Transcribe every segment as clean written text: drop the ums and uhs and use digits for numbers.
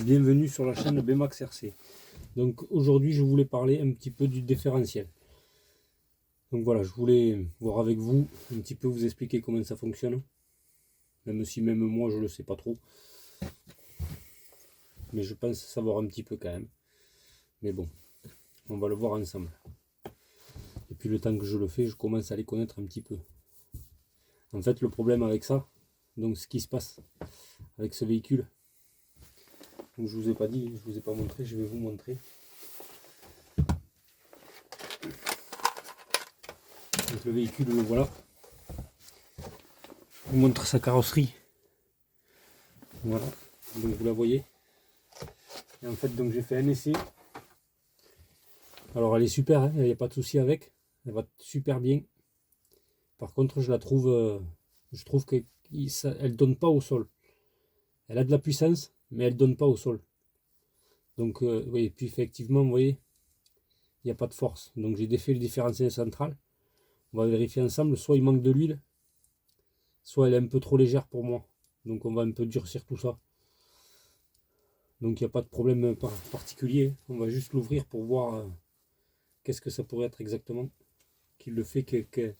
Bienvenue sur la chaîne BMAX RC. Donc aujourd'hui je voulais parler un petit peu du différentiel. Donc voilà, je voulais voir avec vous, un petit peu vous expliquer comment ça fonctionne. Même si même moi je le sais pas trop. Mais je pense savoir un petit peu quand même. Mais bon, on va le voir ensemble. Et puis le temps que je le fais, je commence à les connaître un petit peu. En fait le problème avec ça, donc ce qui se passe avec ce véhicule, donc je vous ai pas dit, je vous ai pas montré, je vais vous montrer. Donc le véhicule, le voilà. Je vous montre sa carrosserie. Voilà, donc vous la voyez. Et en fait, donc j'ai fait un essai. Alors elle est super, hein, il n'y a pas de souci avec. Elle va super bien. Par contre, je trouve que elle donne pas au sol. Elle a de la puissance, mais elle donne pas au sol. Donc, oui, et puis effectivement, vous voyez, il n'y a pas de force. Donc j'ai défait le différentiel central. On va vérifier ensemble. Soit il manque de l'huile, soit elle est un peu trop légère pour moi. Donc on va un peu durcir tout ça. Donc il n'y a pas de problème particulier. On va juste l'ouvrir pour voir qu'est-ce que ça pourrait être exactement qui le fait qu'il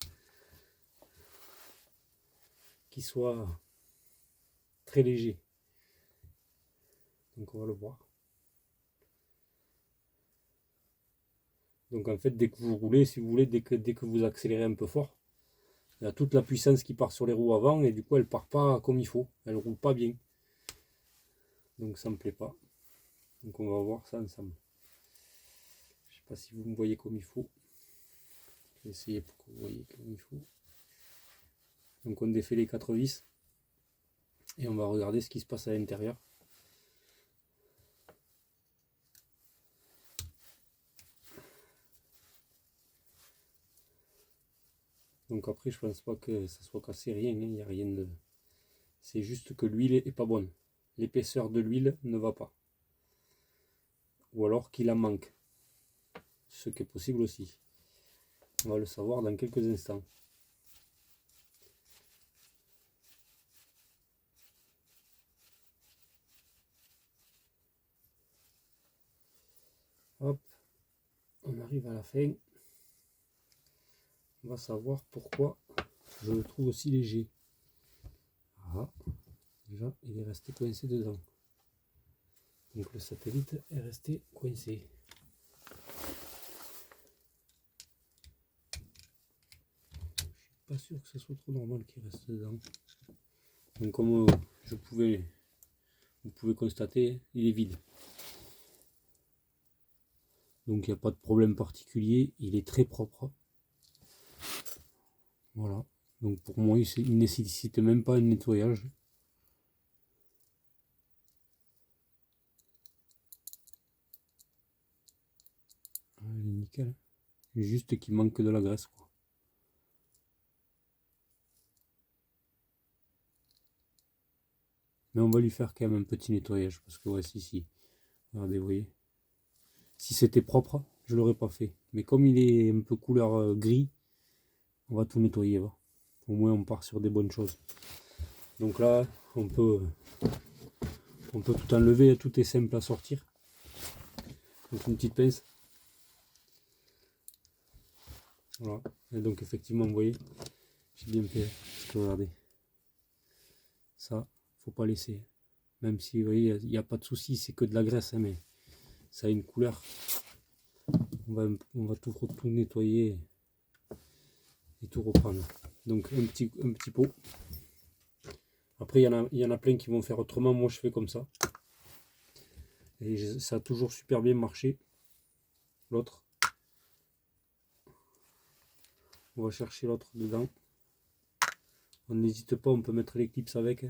soit très léger. Donc on va le voir. Donc en fait, dès que vous roulez, si vous voulez, dès que vous accélérez un peu fort, il y a toute la puissance qui part sur les roues avant et du coup elle part pas comme il faut. Elle roule pas bien. Donc ça me plaît pas. Donc on va voir ça ensemble. Je sais pas si vous me voyez comme il faut. Je vais essayer pour que vous voyez comme il faut. Donc on défait les 4 vis et on va regarder ce qui se passe à l'intérieur. Donc après je pense pas que ça soit cassé, rien, il n'y a rien de... C'est juste que l'huile est pas bonne. L'épaisseur de l'huile ne va pas. Ou alors qu'il en manque. Ce qui est possible aussi. On va le savoir dans quelques instants. Hop, on arrive à la fin. On va savoir pourquoi je le trouve aussi léger. Ah, déjà il est resté coincé dedans. Donc le satellite est resté coincé. Je suis pas sûr que ce soit trop normal qu'il reste dedans. Donc comme vous pouvez constater, il est vide. Donc il n'y a pas de problème particulier, il est très propre. Voilà. Donc pour moi, il ne nécessite même pas un nettoyage. Il est nickel. Juste qu'il manque de la graisse, quoi. Mais on va lui faire quand même un petit nettoyage. Parce que ouais, si. Regardez, vous voyez. Si c'était propre, je l'aurais pas fait. Mais comme il est un peu couleur gris, on va tout nettoyer. Va. Au moins on part sur des bonnes choses. Donc là, on peut tout enlever. Tout est simple à sortir. Donc une petite pince. Voilà. Et donc effectivement, vous voyez, j'ai bien fait. Parce que regardez. Ça, faut pas laisser. Même si vous voyez, il n'y a pas de souci, c'est que de la graisse, hein, mais ça a une couleur. On va tout nettoyer et tout reprendre. Donc un petit pot. Après, il y en a plein qui vont faire autrement. Moi, je fais comme ça. Et ça a toujours super bien marché. L'autre. On va chercher l'autre dedans. On n'hésite pas, on peut mettre les clips avec.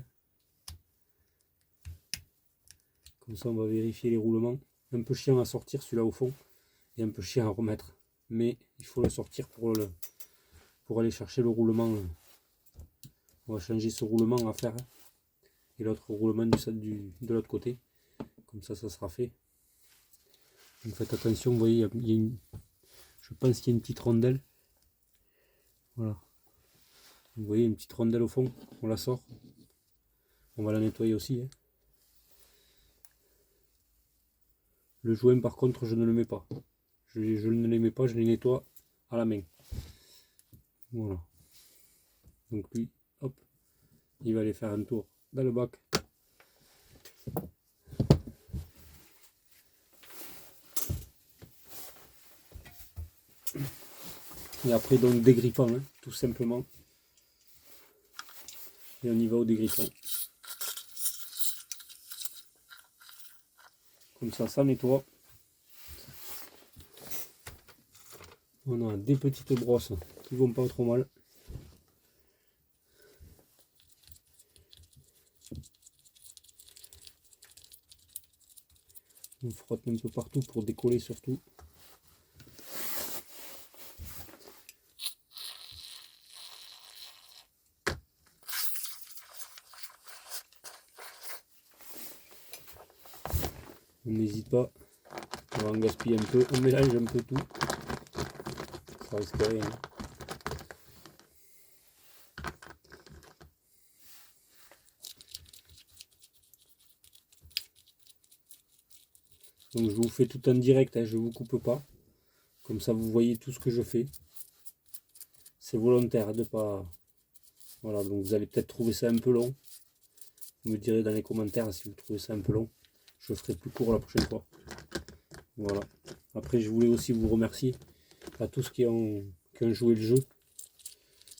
Comme ça, on va vérifier les roulements. Un peu chiant à sortir celui-là au fond. Et un peu chiant à remettre. Mais il faut le sortir pour aller chercher le roulement. On va changer ce roulement à faire. Et l'autre roulement de l'autre côté. Comme ça sera fait. Donc faites attention, vous voyez, je pense qu'il y a une petite rondelle. Voilà. Vous voyez une petite rondelle au fond, on la sort. On va la nettoyer aussi. Hein. Le joint par contre je ne le mets pas. Je ne les mets pas, je les nettoie à la main. Voilà. Donc lui, hop, il va aller faire un tour dans le bac. Et après donc dégrippant, hein, tout simplement. Et on y va au dégrippant. Comme ça nettoie. On a des petites brosses qui vont pas trop mal. On frotte un peu partout pour décoller surtout. On n'hésite pas, on va en gaspiller un peu, on mélange un peu tout. Ça risque rien. Donc je vous fais tout en direct, hein, je ne vous coupe pas. Comme ça vous voyez tout ce que je fais. C'est volontaire de pas. Voilà, donc vous allez peut-être trouver ça un peu long. Vous me direz dans les commentaires si vous trouvez ça un peu long. Je ferai plus court la prochaine fois. Voilà. Après je voulais aussi vous remercier à tous qui ont joué le jeu.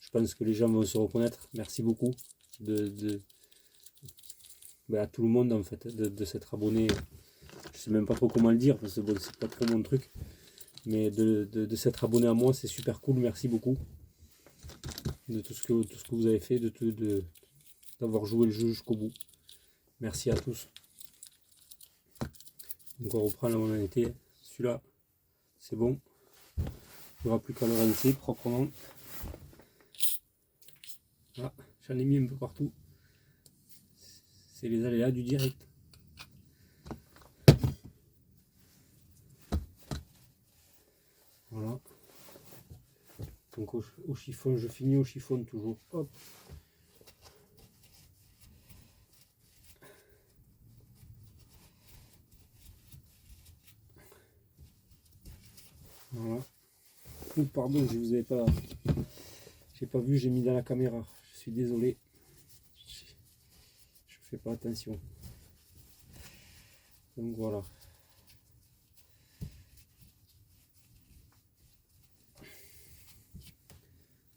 Je pense que les gens vont se reconnaître. Merci beaucoup à tout le monde en fait de s'être abonné. Je sais même pas trop comment le dire parce que bon, c'est pas trop mon truc. Mais de s'être abonné à moi, c'est super cool. Merci beaucoup de tout ce que vous avez fait, d'avoir joué le jeu jusqu'au bout. Merci à tous. Donc on reprend la modalité. Celui-là, c'est bon. Il n'y aura plus qu'à le rincer proprement. Ah, j'en ai mis un peu partout. C'est les aléas du direct. Voilà. Donc au chiffon, je finis au chiffon toujours. Hop. Voilà. Oh, pardon, je vous avais pas. J'ai pas vu, j'ai mis dans la caméra. Je suis désolé. Je fais pas attention. Donc voilà.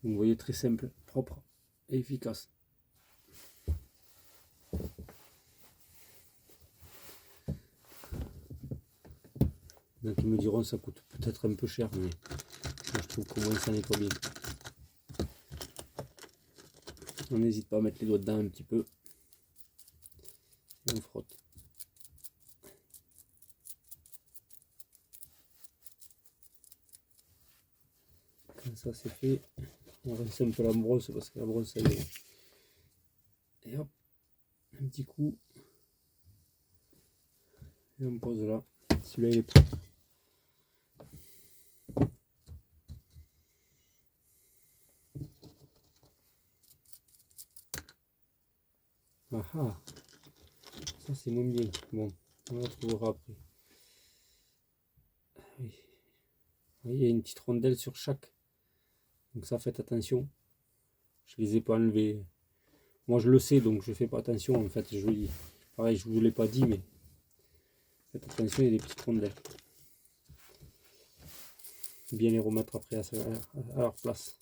Donc, vous voyez, très simple, propre et efficace. Donc ils me diront ça coûte peut-être un peu cher, mais je trouve qu'au moins ça nettoie bien. On n'hésite pas à mettre les doigts dedans un petit peu. Et on frotte. Quand ça c'est fait, on rince un peu la brosse parce que la brosse elle est. Et hop, un petit coup. Et on pose là. Celui-là il est prêt. Ah ah, ça c'est moins bien. Bon, on la trouvera après. Oui. Vous voyez, il y a une petite rondelle sur chaque. Donc ça, faites attention. Je les ai pas enlevés. Moi je le sais, donc je fais pas attention. En fait, pareil, je vous l'ai pas dit, mais faites attention, il y a des petites rondelles. Bien les remettre après à leur place.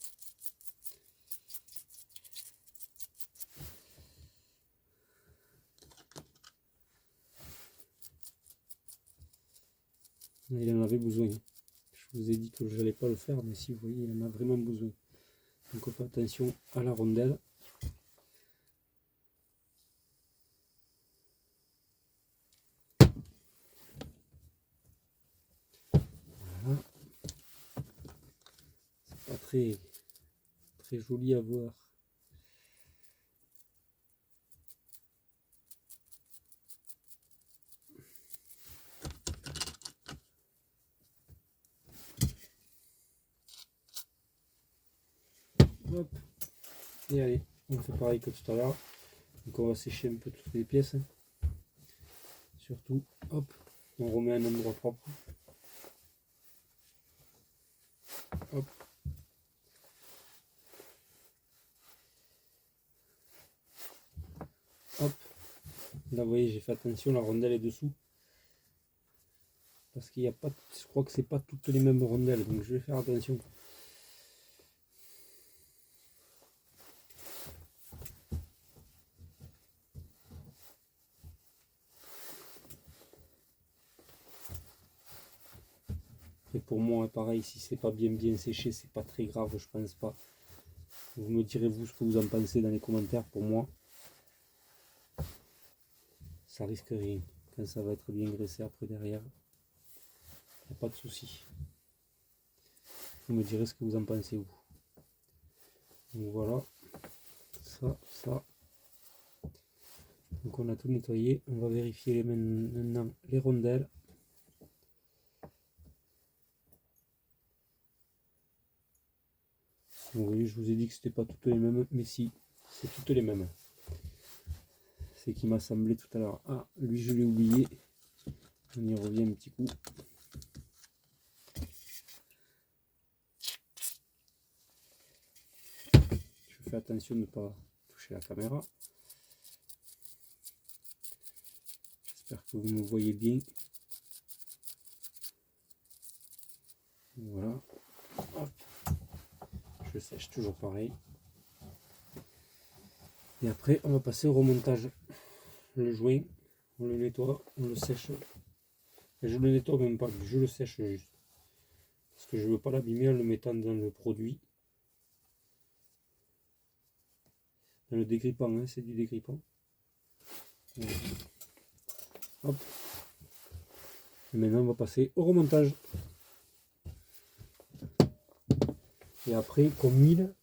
Il en avait besoin. Je vous ai dit que je n'allais pas le faire, mais si vous voyez, il en a vraiment besoin. Donc on fait attention à la rondelle. Voilà. C'est pas très joli à voir. Hop. Et allez, on fait pareil que tout à l'heure. Donc on va sécher un peu toutes les pièces. Surtout, hop, On remet un endroit propre. Hop. Hop. Là vous voyez j'ai fait attention, la rondelle est dessous. Parce qu'il n'y a pas, je crois que c'est pas toutes les mêmes rondelles, donc je vais faire attention. Et pour moi pareil, si c'est pas bien séché, c'est pas très grave, je pense pas. Vous me direz vous ce que vous en pensez dans les commentaires. Pour moi, ça risque rien. Quand ça va être bien graissé après derrière, il n'y a pas de souci. Vous me direz ce que vous en pensez vous. Donc voilà, ça. Donc on a tout nettoyé. On va vérifier maintenant les rondelles. Donc, vous voyez, je vous ai dit que c'était pas toutes les mêmes, mais si, c'est toutes les mêmes. C'est qui m'a semblé tout à l'heure. Ah, lui je l'ai oublié. On y revient un petit coup. Je fais attention de ne pas toucher la caméra. J'espère que vous me voyez bien. Voilà. Hop. Je sèche toujours pareil. Et après, on va passer au remontage. Le joint, on le nettoie, on le sèche. Et je le nettoie même pas, je le sèche juste. Parce que je ne veux pas l'abîmer en le mettant dans le produit. Dans le dégrippant, hein, c'est du dégrippant. Voilà. Hop. Et maintenant, on va passer au remontage. Et après, comme mille,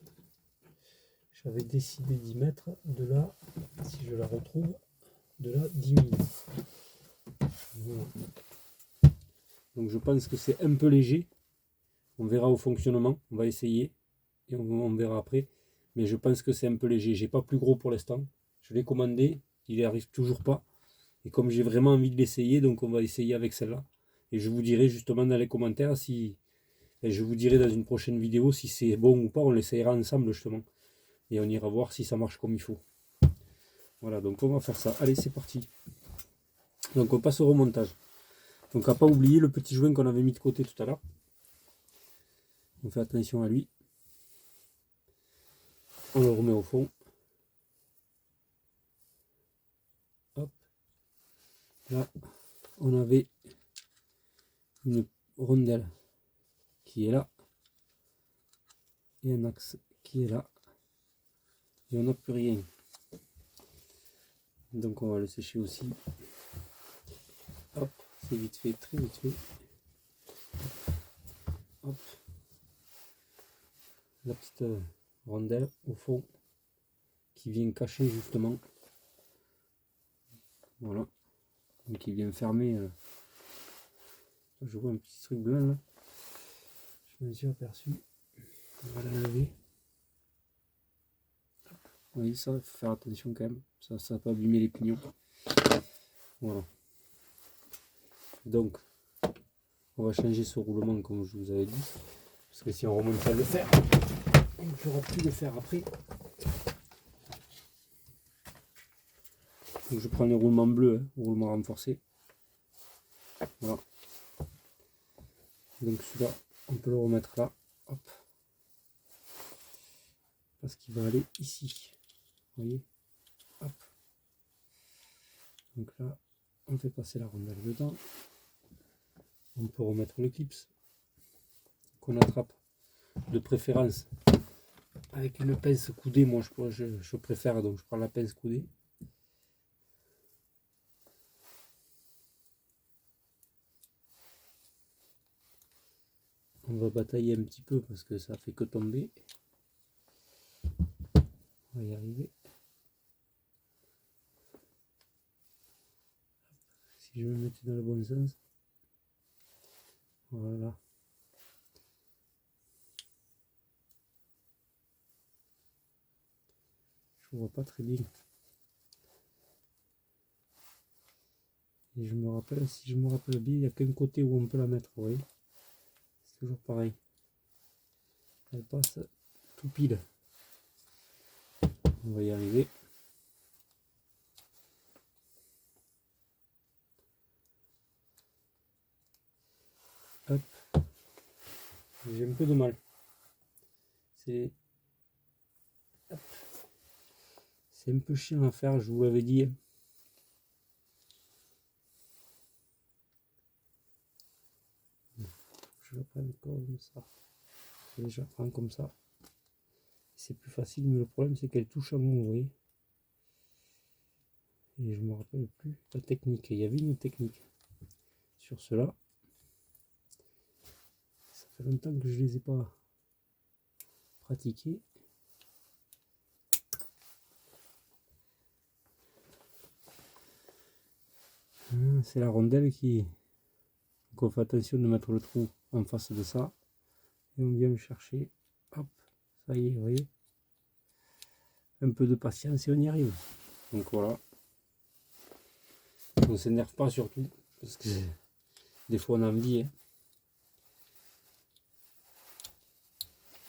j'avais décidé d'y mettre de là, si je la retrouve, de là 10 000. Voilà. Donc je pense que c'est un peu léger. On verra au fonctionnement, on va essayer et on verra après. Mais je pense que c'est un peu léger. J'ai pas plus gros pour l'instant. Je l'ai commandé, il n'y arrive toujours pas. Et comme j'ai vraiment envie de l'essayer, donc on va essayer avec celle-là. Et je vous dirai justement dans les commentaires si... Et je vous dirai dans une prochaine vidéo si c'est bon ou pas. On l'essayera ensemble justement. Et on ira voir si ça marche comme il faut. Voilà, donc on va faire ça. Allez, c'est parti. Donc on passe au remontage. Donc à pas oublier le petit joint qu'on avait mis de côté tout à l'heure. On fait attention à lui. On le remet au fond. Hop. Là, on avait une rondelle qui est là. Et un axe qui est là. Et on n'a plus rien. Donc on va le sécher aussi. Hop, c'est vite fait, très vite fait. Hop. La petite rondelle au fond qui vient cacher justement. Voilà. Donc qui vient fermer. Je vois un petit truc blanc là. Je me suis aperçu. On va l'enlever. Oui, ça, il faut faire attention quand même. Ça va pas abîmer les pignons. Voilà. Donc, on va changer ce roulement comme je vous avais dit. Parce que si on remonte à le fer, on ne pourra plus le faire après. Donc je prends le roulement bleu, hein, roulement renforcé. Voilà. Donc celui-là, on peut le remettre là. Hop. Parce qu'il va aller ici. Vous voyez? Hop. Donc là, on fait passer la rondelle dedans. On peut remettre le clips qu'on attrape de préférence avec une pince coudée. Moi je préfère, donc je prends la pince coudée. On va batailler un petit peu parce que ça fait que tomber. On va y arriver. Si je me mettais dans le bon sens. Voilà. Je vois pas très bien. Et je me rappelle, si je me rappelle bien, il n'y a qu'un côté où on peut la mettre, vous voyez. C'est toujours pareil. Elle passe tout pile. On va y arriver. Hop. J'ai un peu de mal. C'est un peu chiant à faire, je vous l'avais dit. Je la prends comme ça. Je la prends comme ça. C'est plus facile, mais le problème c'est qu'elle touche à mon, vous voyez. Et je me rappelle plus la technique. Il y avait une technique sur cela. Ça fait longtemps que je les ai pas pratiqués. C'est la rondelle qui... Donc on fait attention de mettre le trou en face de ça. Et on vient le chercher. Hop, ça y est, vous voyez. Un peu de patience et on y arrive. Donc voilà. On ne s'énerve pas surtout. Parce que des fois on a envie. Hein.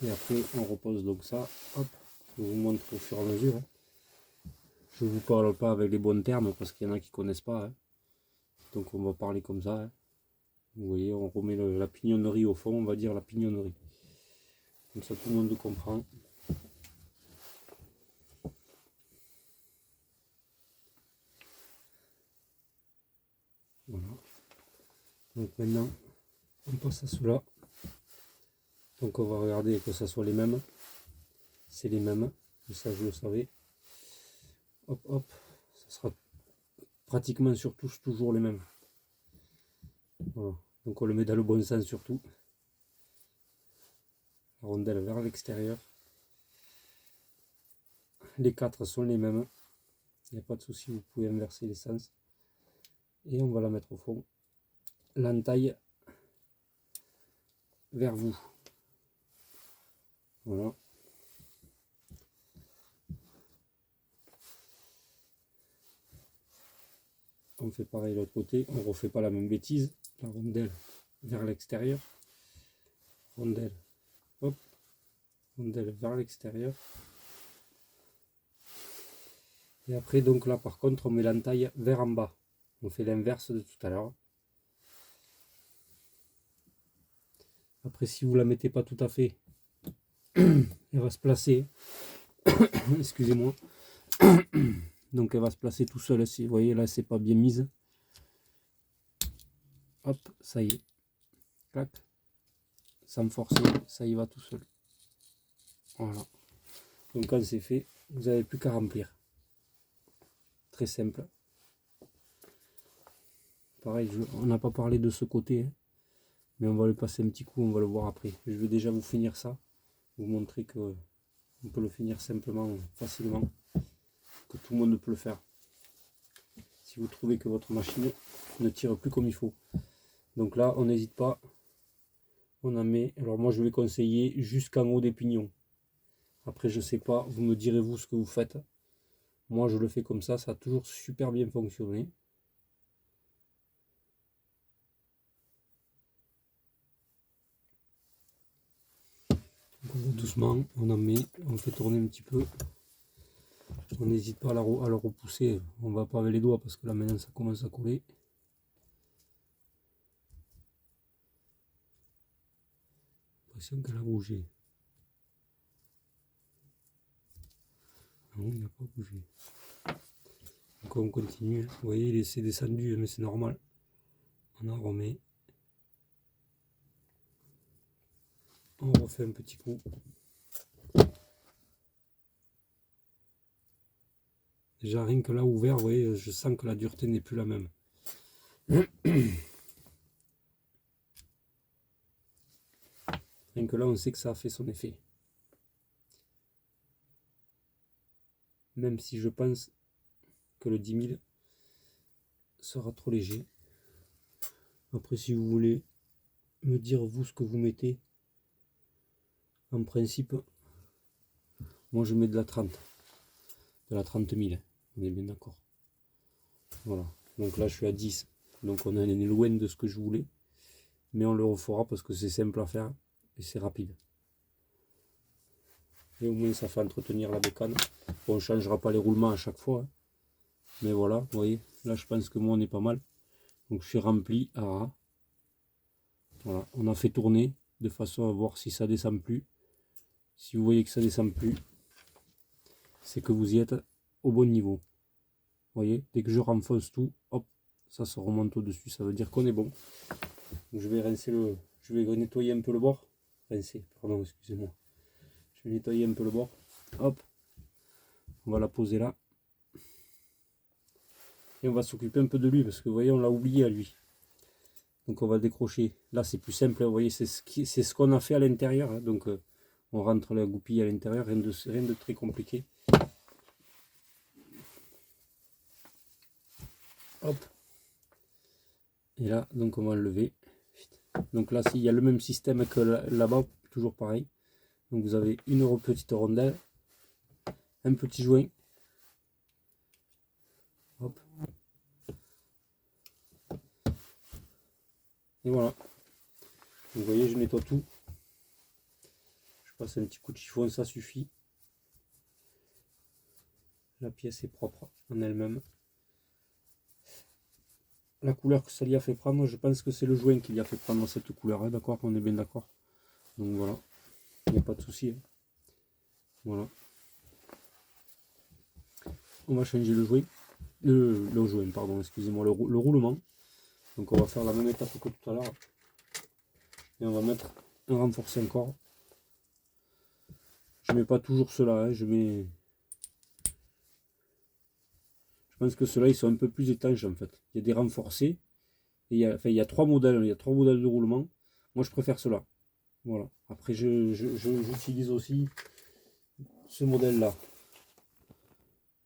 Et après on repose donc ça. Hop, je vous montre au fur et à mesure. Hein. Je ne vous parle pas avec les bons termes parce qu'il y en a qui ne connaissent pas. Hein. Donc on va parler comme ça. Hein. Vous voyez, on remet la pignonnerie au fond, on va dire la pignonnerie. Comme ça tout le monde comprend. Voilà. Donc maintenant, on passe à cela. Donc on va regarder que ça soit les mêmes. C'est les mêmes. Ça je le savais. Hop hop. Ça sera pratiquement sur tous toujours les mêmes. Voilà. Donc on le met dans le bon sens surtout. La rondelle vers l'extérieur. Les quatre sont les mêmes. Il n'y a pas de souci, vous pouvez inverser les sens. Et on va la mettre au fond. L'entaille vers vous. Voilà. On fait pareil de l'autre côté. On ne refait pas la même bêtise. La rondelle vers l'extérieur. Rondelle. Hop. Rondelle vers l'extérieur. Et après, donc là, par contre, on met l'entaille vers en bas. On fait l'inverse de tout à l'heure. Après, si vous la mettez pas tout à fait, elle va se placer. Excusez-moi. Donc, elle va se placer tout seul. Vous voyez, là, c'est pas bien mise. Hop, ça y est. Clac. Sans forcer, ça y va tout seul. Voilà. Donc, quand c'est fait, vous n'avez plus qu'à remplir. Très simple. Pareil, on n'a pas parlé de ce côté, hein, mais on va le passer un petit coup, on va le voir après. Je vais déjà vous finir ça, vous montrer que on peut le finir simplement, facilement, que tout le monde peut le faire. Si vous trouvez que votre machine ne tire plus comme il faut. Donc là, on n'hésite pas, on en met. Alors moi, je vais conseiller jusqu'en haut des pignons. Après, je sais pas, vous me direz vous ce que vous faites. Moi, je le fais comme ça a toujours super bien fonctionné. Doucement, on en met, on fait tourner un petit peu. On n'hésite pas à le repousser. On va pas avec les doigts parce que là maintenant ça commence à coller. J'ai l'impression qu'elle a bougé. Non, il n'a pas bougé. Donc on continue. Vous voyez, c'est descendu, mais c'est normal. On en remet. On refait un petit coup. Déjà rien que là ouvert, vous voyez, je sens que la dureté n'est plus la même. Rien que là, on sait que ça a fait son effet. Même si je pense que le 10 000 sera trop léger. Après, si vous voulez me dire vous ce que vous mettez, en principe, moi je mets de la 30 000. On est bien d'accord. Voilà. Donc là, je suis à 10. Donc on est loin de ce que je voulais. Mais on le refera parce que c'est simple à faire et c'est rapide. Et au moins ça fait entretenir la bécane. Bon, on ne changera pas les roulements à chaque fois. Hein. Mais voilà, vous voyez, là je pense que moi on est pas mal. Donc je suis rempli à ras. Voilà, on a fait tourner de façon à voir si ça descend plus. Si vous voyez que ça descend plus, c'est que vous y êtes au bon niveau. Vous voyez, dès que je renfonce tout, hop, ça se remonte au-dessus. Ça veut dire qu'on est bon. Donc je vais rincer je vais nettoyer un peu le bord. Rincer, pardon, excusez-moi. Je vais nettoyer un peu le bord. Hop, on va la poser là. Et on va s'occuper un peu de lui parce que vous voyez, on l'a oublié à lui. Donc on va décrocher. Là c'est plus simple, vous voyez, c'est ce qu'on a fait à l'intérieur. Hein. Donc on rentre la goupille à l'intérieur, rien de très compliqué. Hop. Et là, donc on va enlever. Donc là, il y a le même système que là-bas, toujours pareil. Donc vous avez une petite rondelle, un petit joint. Hop. Et voilà. Vous voyez, je nettoie tout. Je passe un petit coup de chiffon, ça suffit. La pièce est propre en elle-même. La couleur que ça lui a fait prendre, je pense que c'est le joint qui lui a fait prendre cette couleur. Hein, d'accord, on est bien d'accord. Donc voilà, il n'y a pas de souci. Hein. Voilà. On va changer le joint. Le joint, pardon, excusez-moi, le roulement. Donc on va faire la même étape que tout à l'heure. Et on va mettre un renforcé encore. Je mets pas toujours cela, hein, je pense que ceux-là ils sont un peu plus étanches en fait. Il y a des renforcés. Et il y a trois modèles, de roulement. Moi je préfère cela. Voilà. Après j'utilise aussi ce modèle-là.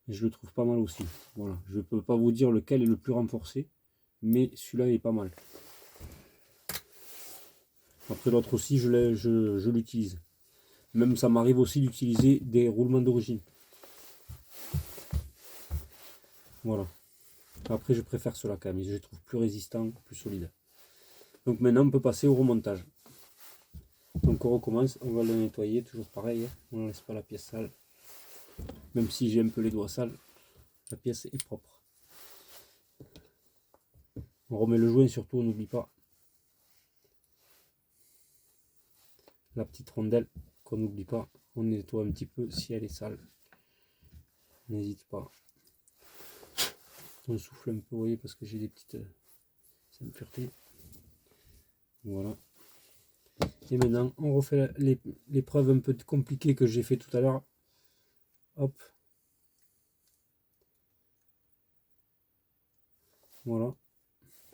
Et je le trouve pas mal aussi. Voilà. Je ne peux pas vous dire lequel est le plus renforcé, mais celui-là est pas mal. Après l'autre aussi, je l'utilise. Même ça m'arrive aussi d'utiliser des roulements d'origine. Voilà. Après je préfère cela quand même. Je les trouve plus résistants, plus solides. Donc maintenant on peut passer au remontage. Donc on recommence, on va le nettoyer, toujours pareil. Hein. On ne laisse pas la pièce sale. Même si j'ai un peu les doigts sales, la pièce est propre. On remet le joint, surtout on n'oublie pas la petite rondelle qu'on n'oublie pas. On nettoie un petit peu si elle est sale. N'hésite pas. On souffle un peu, vous voyez, parce que j'ai des petites impuretés. Voilà. Et maintenant, on refait l'épreuve un peu compliquée que j'ai fait tout à l'heure. Hop. Voilà.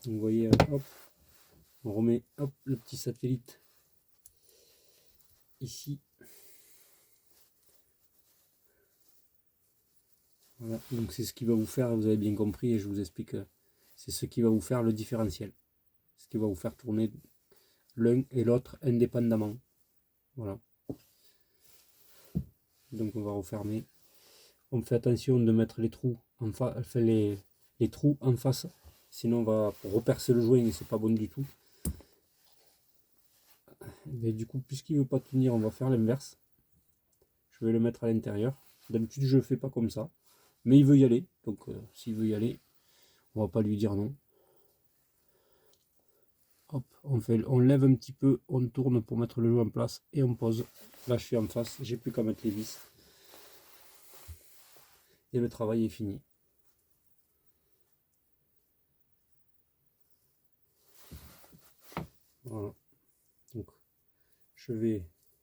Donc, vous voyez, hop. On remet hop, le petit satellite ici. Voilà, donc c'est ce qui va vous faire, vous avez bien compris, et je vous explique, c'est ce qui va vous faire le différentiel. Ce qui va vous faire tourner l'un et l'autre indépendamment. Voilà. Donc on va refermer. On fait attention de mettre les trous en face, les trous en face, sinon on va repercer le joint et c'est pas bon du tout. Mais du coup, puisqu'il ne veut pas tenir, on va faire l'inverse. Je vais le mettre à l'intérieur. D'habitude je ne le fais pas comme ça. Mais il veut y aller, donc s'il veut y aller, on va pas lui dire non. Hop, on lève un petit peu, on tourne pour mettre le jeu en place et on pose. Là je suis en face, j'ai plus qu'à mettre les vis. Et le travail est fini. Voilà. Donc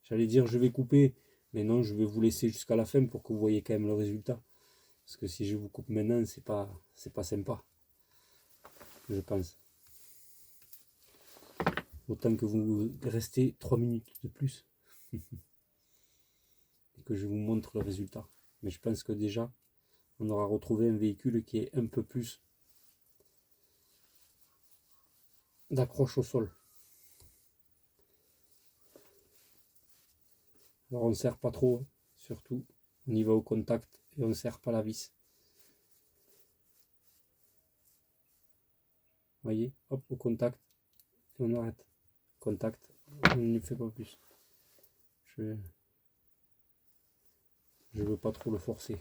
j'allais dire je vais couper, mais non, je vais vous laisser jusqu'à la fin pour que vous voyez quand même le résultat. Parce que si je vous coupe maintenant, c'est pas sympa. Je pense. Autant que vous restez 3 minutes de plus. Et que je vous montre le résultat. Mais je pense que déjà, on aura retrouvé un véhicule qui est un peu plus d'accroche au sol. Alors on ne serre pas trop, surtout. On y va au contact et on ne serre pas la vis. voyez, hop, au contact, et on arrête. Contact, on ne fait pas plus. Je veux pas trop le forcer.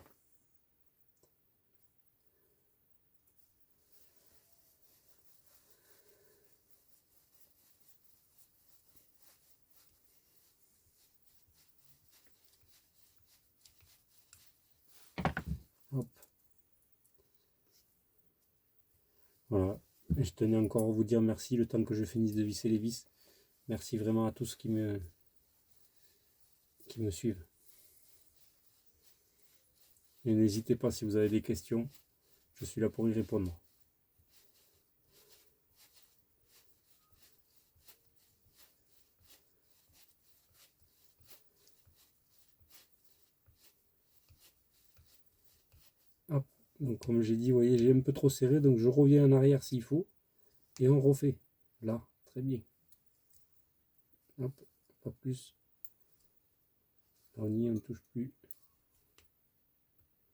Hop. Voilà. Et je tenais encore à vous dire merci le temps que je finisse de visser les vis. Merci vraiment à tous qui me suivent. Et n'hésitez pas si vous avez des questions, je suis là pour y répondre. Hop. Donc comme j'ai dit, vous voyez, j'ai un peu trop serré, donc je reviens en arrière s'il faut, et on refait. Là, très bien. Hop, pas plus. Là, on y est, on ne touche plus.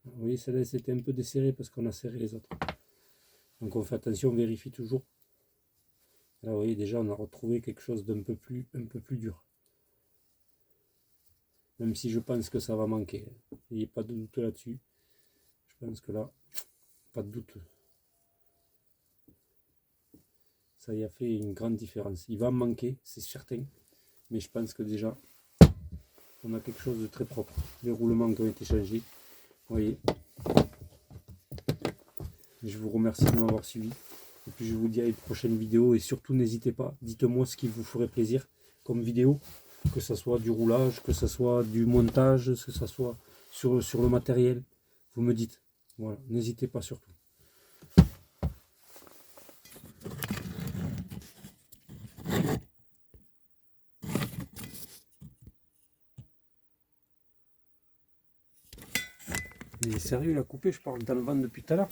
Vous voyez, celle-là c'était un peu desserré parce qu'on a serré les autres. Donc on fait attention, on vérifie toujours. Là, vous voyez, déjà on a retrouvé quelque chose d'un peu plus dur. Même si je pense que ça va manquer. Il n'y a pas de doute là-dessus. Je pense que là, pas de doute. Ça y a fait une grande différence. Il va manquer, c'est certain. Mais je pense que déjà, on a quelque chose de très propre. Les roulements qui ont été changés. Vous voyez. Je vous remercie de m'avoir suivi. Et puis je vous dis à une prochaine vidéo. Et surtout, n'hésitez pas, dites-moi ce qui vous ferait plaisir comme vidéo. Que ce soit du roulage, que ce soit du montage, que ce soit sur le matériel. Vous me dites. Voilà, n'hésitez pas surtout. Mais sérieux, il a coupé, je parle dans le vent depuis tout à l'heure.